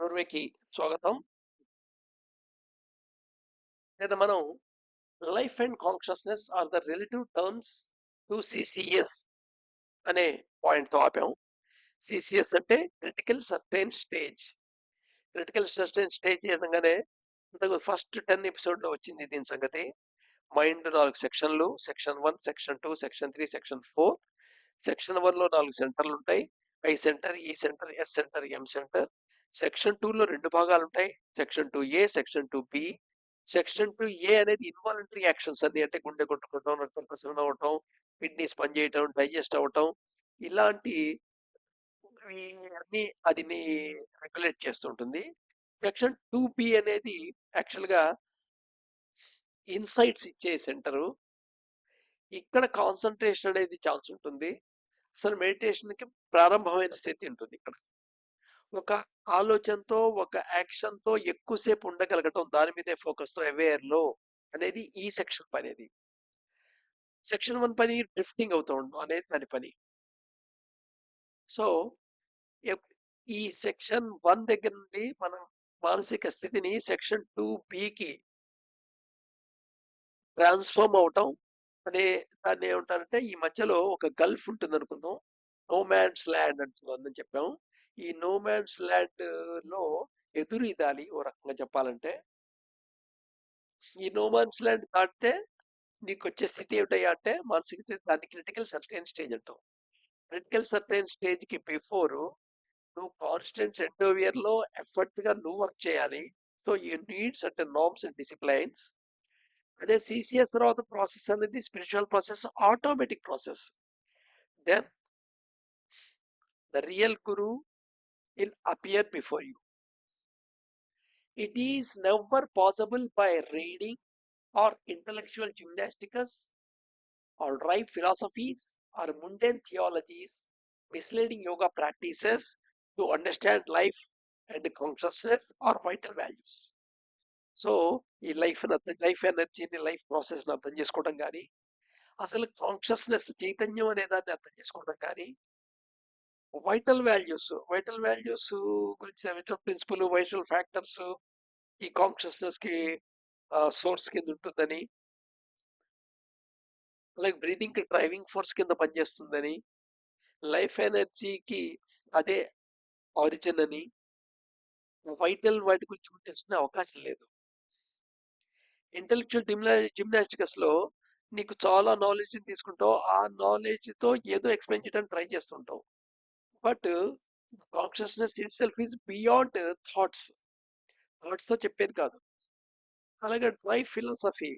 నోర్వేకి స్వాగతం. లేదా మనం life and consciousness or the relative terms to CCS అనే పాయింట్ తో ఆపాం. సిసిఎస్ అంటే critical certain stage. Critical certain stage అనగానే ఇంతకు ఫస్ట్ 10 ఎపిసోడ్ లో వచ్చింది దీని సంగతి. మైండ్ 4 సెక్షన్లు, section 1, section 2, section 3, section 4. Section 1 లో 4 సెంటర్లు ఉంటాయి. ఐ సెంటర్, ఈ సెంటర్, ఎస్ సెంటర్, ఎం సెంటర్. సెక్షన్ 2 లో 2 భాగాలు ఉంటాయి. Section 2A, section 2B. Section 2A అనేది ఇన్వాలంటరీ యాక్షన్స్ అన్ని, అంటే గుండె కొట్టుకోవటం, రక్తం ప్రసరణ అవటం, కిడ్నీస్ పనిచేయటం, డైజెస్ట్ అవటం, ఇలాంటి అన్ని అది రెగ్యులేట్ చేస్తుంటుంది. సెక్షన్ 2B అనేది యాక్చువల్ గా ఇన్సైట్స్ ఇచ్చే సెంటరు. ఇక్కడ కాన్సన్ట్రేషన్ అనేది ఛాన్స్ ఉంటుంది. అసలు మెడిటేషన్ కి ప్రారంభమైన స్థితి ఉంటుంది ఇక్కడ. ఒక ఆలోచనతో, ఒక యాక్షన్ తో ఎక్కువసేపు ఉండగలగటం, దాని మీదే ఫోకస్ తో అవేర్ లో అనేది ఈ సెక్షన్ పని. అది సెక్షన్ 1 పని డ్రిఫ్టింగ్ అవుతూ ఉండడం అనేది దాని పని. సో ఈ సెక్షన్ 1 దగ్గర నుండి మనం మానసిక స్థితిని సెక్షన్ 2Bకి ట్రాన్స్ఫార్మ్ అవటం అనే దాన్ని ఏమంటారంటే, ఈ మధ్యలో ఒక గల్ఫ్ ఉంటుంది అనుకుందాం, నో మ్యాన్స్ ల్యాండ్ అంటుందని చెప్పాం. ఈ నో మ్యాన్స్ ల్యాండ్ లో ఎదురు ఇదాలి ఓ రకంగా చెప్పాలంటే. ఈ నో మ్యాన్స్ ల్యాండ్ దాటితే నీకు వచ్చే స్థితి ఏమిటయ్యా అంటే మానసిక స్థితి, దాన్ని క్రిటికల్ సర్టైన్ స్టేజ్ అంటాం. క్రిటికల్ సర్టైన్ స్టేజ్ కి బిఫోర్ నువ్వు కాన్స్టెంట్ ఎండోవియర్ లో ఎఫర్ట్ గా నువ్వు వర్క్ చేయాలి. So you need certain norms and disciplines. అదే సిసిఎస్ తర్వాత ప్రాసెస్ అనేది spiritual process, automatic process. Then the real guru will appear before you. It is never possible by reading or intellectual gymnastics or dry philosophies or mundane theologies, misleading yoga practices to understand life and consciousness or vital values. So ఈ life ఎనర్జీని, life ప్రాసెస్ని అర్థం చేసుకోవడం కానీ, అసలు consciousness చైతన్యం అనే దాన్ని అర్థం చేసుకోవడం కానీ, వైటల్ వాల్యూస్ గురించి, విటల్ ప్రిన్సిపల్, వైటల్ ఫ్యాక్టర్స్ ఈ కాన్షియస్నెస్ కి సోర్స్ కింద ఉంటుందని, అలాగే బ్రీదింగ్ కి డ్రైవింగ్ ఫోర్స్ కింద పనిచేస్తుందని, లైఫ్ ఎనర్జీకి అదే ఆరిజిన్ అని, వైటల్ వాటి గురించి తెలుసుకునే అవకాశం లేదు. ఇంటెలెక్చువల్ జిమ్నాస్టిక్స్ లో నీకు చాలా నాలెడ్జ్ తీసుకుంటావు, ఆ నాలెడ్జ్ తో ఏదో ఎక్స్ప్లెయిన్ చేయడానికి ట్రై చేస్తుంటావు. But consciousness it self is beyond thoughts తో చెప్పేది కాదు. అలాగే dry philosophy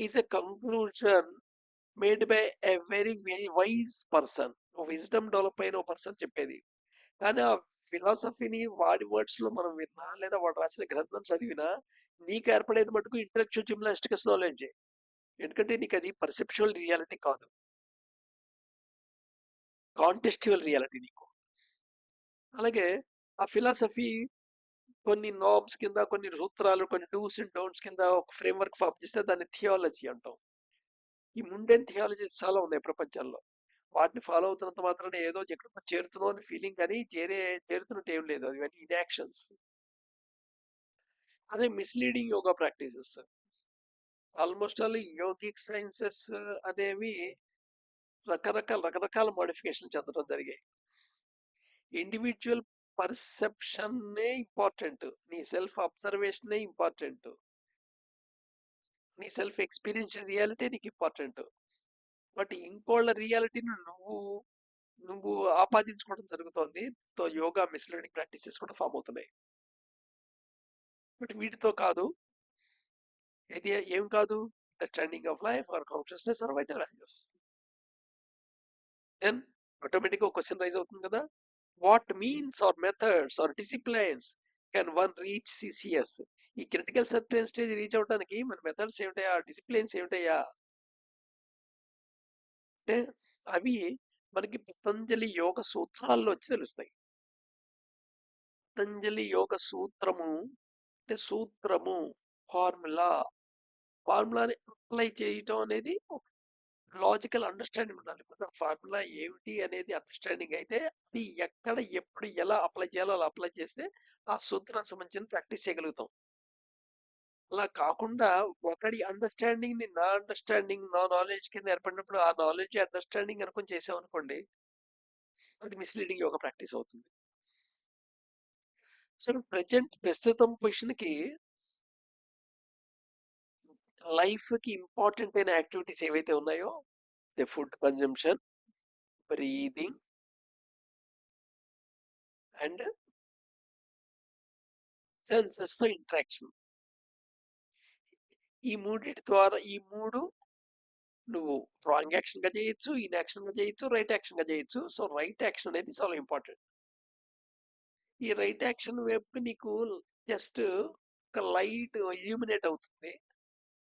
is a conclusion made by a very wise person, wisdom develop అయిన ఒక పర్సన్ చెప్పేది. కానీ ఆ ఫిలాసఫీని వాడి వర్డ్స్ లో మనం విన్నా, లేదా వాడు రాసిన గ్రంథం చదివినా, నీకు ఏర్పడేది మటుకు ఇంటలెక్చువల్ జిమ్నాస్టిక్స్ నాలెడ్జ్. ఎందుకంటే నీకు అది పర్సెప్చువల్ రియాలిటీ కాదు, కాంటెక్స్చువల్ రియాలిటీ నీకు. అలాగే ఆ ఫిలాసఫీ కొన్ని నార్మ్స్ కింద, కొన్ని సూత్రాలు, కొన్ని డూస్ అండ్ డోంట్స్ కింద ఒక ఫ్రేమ్వర్క్ ఫామ్ చేస్తే దాన్ని థియాలజీ అంటాం. ఈ ముండెన్ థియాలజీస్ చాలా ఉన్నాయి ప్రపంచంలో. వాటిని ఫాలో అవుతున్నంత మాత్రాన ఏదో ఎక్కడికో చేరుతున్నాం అని ఫీలింగ్, కానీ చేరుతున్నట్టు ఏం లేదు, అది ఇవన్నీ ఇన్యాక్షన్స్. అదే misleading yoga practices. Almost all yogic sciences అనేవి రకరకాల మోడిఫికేషన్ చెందడం జరిగాయి. ఇండివిజువల్ పర్సెప్షన్ ఇంపార్టెంట్, నీ సెల్ఫ్ అబ్జర్వేషన్ ఇంపార్టెంట్, నీ సెల్ఫ్ ఎక్స్పీరియన్స్ రియాలిటీ నీకు ఇంపార్టెంట్. బట్ ఇంకోళ్ళ రియాలిటీని నువ్వు ఆపాదించుకోవడం జరుగుతోంది. తో యోగా మిస్లీడింగ్ ప్రాక్టీసెస్ కూడా ఫామ్ అవుతున్నాయి. బట్ వీటితో కాదు, ఇది ఏం కాదు, understanding of life or consciousness or vital values. Then ఆటోమేటిక్గా ఒక క్వశ్చన్ రైజ్ అవుతుంది కదా, what means or methods or disciplines can one reach CCS? ఈ క్రిటికల్ సర్టెన్ స్టేజ్ రీచ్ అవడానికి మన మెథడ్స్ ఏమిటయా, డిసిప్లైన్స్ ఏమిటయా అంటే, అవి మనకి పతంజలి యోగ సూత్రాల్లో వచ్చి తెలుస్తాయి. పతంజలి యోగ సూత్రము అంటే సూత్రము, ఫార్ములాని అప్లై చేయటం అనేది లాజికల్ అండర్‌స్టాండింగ్ ఉండాలి. ఒక ఫార్ములా ఏమిటి అనేది అండర్‌స్టాండింగ్ అయితే, అది ఎక్కడ, ఎప్పుడు, ఎలా అప్లై చేయాలో అలా అప్లై చేస్తే, ఆ సూత్రానికి సంబంధించిన ప్రాక్టీస్ చేయగలుగుతాం. అలా కాకుండా ఒకడి అండర్‌స్టాండింగ్‌ని నా అండర్‌స్టాండింగ్, నా నాలెడ్జ్ కింద ఏర్పడినప్పుడు, ఆ నాలెడ్జ్ అండర్‌స్టాండింగ్ అనుకోని చేసామనుకోండి, అది మిస్‌లీడింగ్ యోగా ప్రాక్టీస్ అవుతుంది. సో, ప్రస్తుతం పొజిషన్‌కి లైఫ్‌కి ఇంపార్టెంట్ అయిన యాక్టివిటీస్ ఏవైతే ఉన్నాయో, the food consumption, breathing and సెన్సెస్‌తో ఇంటరాక్షన్. ఈ మూడిటి ద్వారా ఈ 3 నువ్వు రాంగ్ యాక్షన్‌గా చేయొచ్చు, ఇన్‌యాక్షన్‌గా చేయొచ్చు, రైట్ యాక్షన్‌గా చేయొచ్చు. సో, రైట్ యాక్షన్ అనేది చాలా ఇంపార్టెంట్. ఈ రైట్ యాక్షన్ వైపుకి నీకు జస్ట్ ఒక లైట్ ఇల్యూమినేట్ అవుతుంది.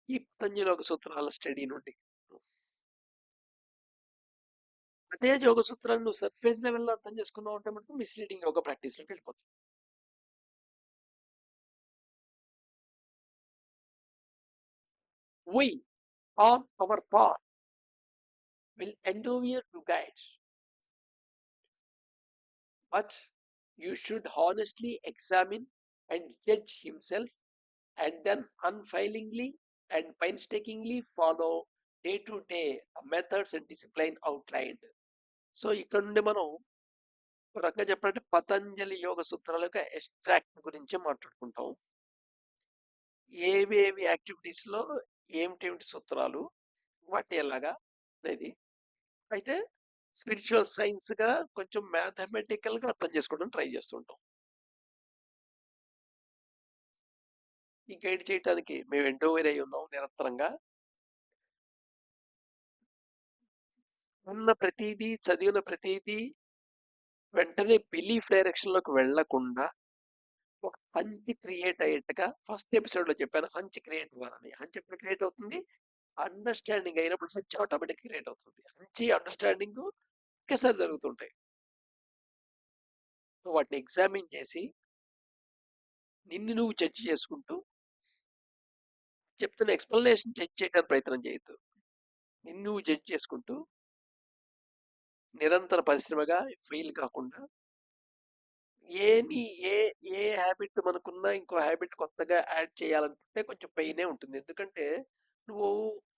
ఈ పతంజలి యోగ సూత్రాల స్టడీ నుండి. అదే యోగ సూత్రాన్ని నువ్వు సర్ఫేస్ లెవెల్‌లో అర్థం చేసుకున్నావు అంటే మటుకు మిస్‌లీడింగ్ యోగ ప్రాక్టీస్‌లోకి వెళ్ళిపోతావు. We on our path will endeavor to guide, but you should honestly examine and judge himself, and then unfailingly and painstakingly follow day to day methods and discipline outlined. So ఇక్కడ నుండి మనం ఒక రకంగా చెప్పాలంటే పతంజలి యోగ సూత్రాల యొక్క extract గురించి మాట్లాడుకుంటాం. ఏవేవి యాక్టివిటీస్ లో ఏమిటేమిటి సూత్రాలు, వాటి ఎలాగా అనేది. అయితే స్పిరిచువల్ సైన్స్ గా కొంచెం మ్యాథమెటికల్ గా అర్థం చేసుకోవడం ట్రై చేస్తుంటాం. ఈ గైడ్ చేయడానికి మేము ఎండోవర్ అయి ఉన్నాం నిరంతరంగా. ఉన్న ప్రతిదీ, చదివిన ప్రతిదీ వెంటనే బిలీఫ్ డైరెక్షన్ లోకి వెళ్లకుండా ఒక హంచ్ క్రియేట్ అయ్యేట్టుగా, ఫస్ట్ ఎపిసోడ్ లో చెప్పాను హంచ్ క్రియేట్ అవ్వాలని. హంచ్ ఎప్పుడు క్రియేట్ అవుతుంది? అండర్స్టాండింగ్ అయినప్పుడు హంచ్ ఆటోమేటిక్ క్రియేట్ అవుతుంది. హంచి అండర్స్టాండింగ్ ఒకేసారి జరుగుతుంటాయి. వాటిని ఎగ్జామిన్ చేసి నిన్ను నువ్వు జడ్జి చేసుకుంటూ, చెప్తున్న ఎక్స్ప్లెనేషన్ జడ్జ్ చేయడానికి ప్రయత్నం చేయొద్దు. నిన్ను నువ్వు జడ్జ్ చేసుకుంటూ నిరంతర పరిశ్రమగా ఫెయిల్ కాకుండా, ఏని ఏ ఏ హ్యాబిట్ మనకున్నా ఇంకో హ్యాబిట్ కొత్తగా యాడ్ చేయాలనుకుంటే కొంచెం పెయినే ఉంటుంది. ఎందుకంటే నువ్వు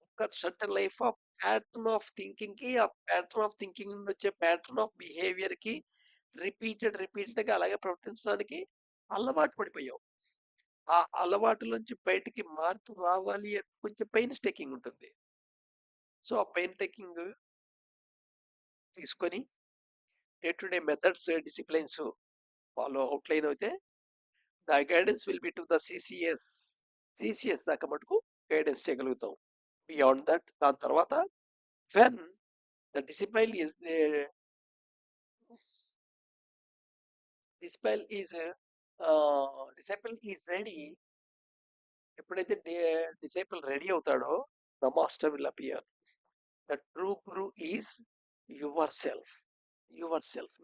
ఒక certain life of pattern of thinking కి, ఆ ప్యాటర్న్ ఆఫ్ థింకింగ్ నుండి వచ్చే ప్యాటర్న్ ఆఫ్ బిహేవియర్ కి రిపీటెడ్ గా అలాగే ప్రవర్తించడానికి అలవాటు పడిపోయావు. ఆ అలవాటులోంచి బయటికి మార్పు రావాలి అంటే కొంచెం పెయిన్ టేకింగ్ ఉంటుంది. సో ఆ పెయిన్ టేకింగ్ తీసుకొని day to day methods, disciplines follow outline అయితే the guidance will be to the CCS దాకా మటుకు గైడెన్స్ చేయగలుగుతాం. బియాండ్ దట్, దాని తర్వాత when the disciple is disciple is ready. ఎప్పుడైతే డిసైపుల్ రెడీ అవుతాడో the master will appear. The true guru is your self.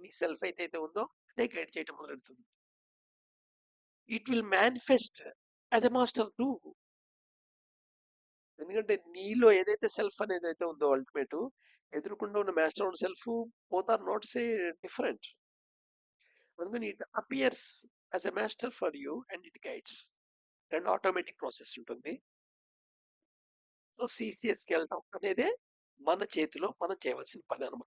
నీ self అయితే ఉందో అదే గైడ్ చేయటం మొదలెడుతుంది. It will manifest as a master two. ఎందుకంటే నీలో ఏదైతే సెల్ఫ్ అనేది అయితే ఉందో అల్టిమేట్, ఎదురుకుండా ఉన్న మాస్టర్ ఉన్న self, both are not so different. అందుకని it appears as a master for you and it guides. And automatic process ఉంటుంది. సో సిసిఎస్కి వెళ్ళటం అనేదే మన చేతిలో మనం చేయవలసిన పని అనమాట.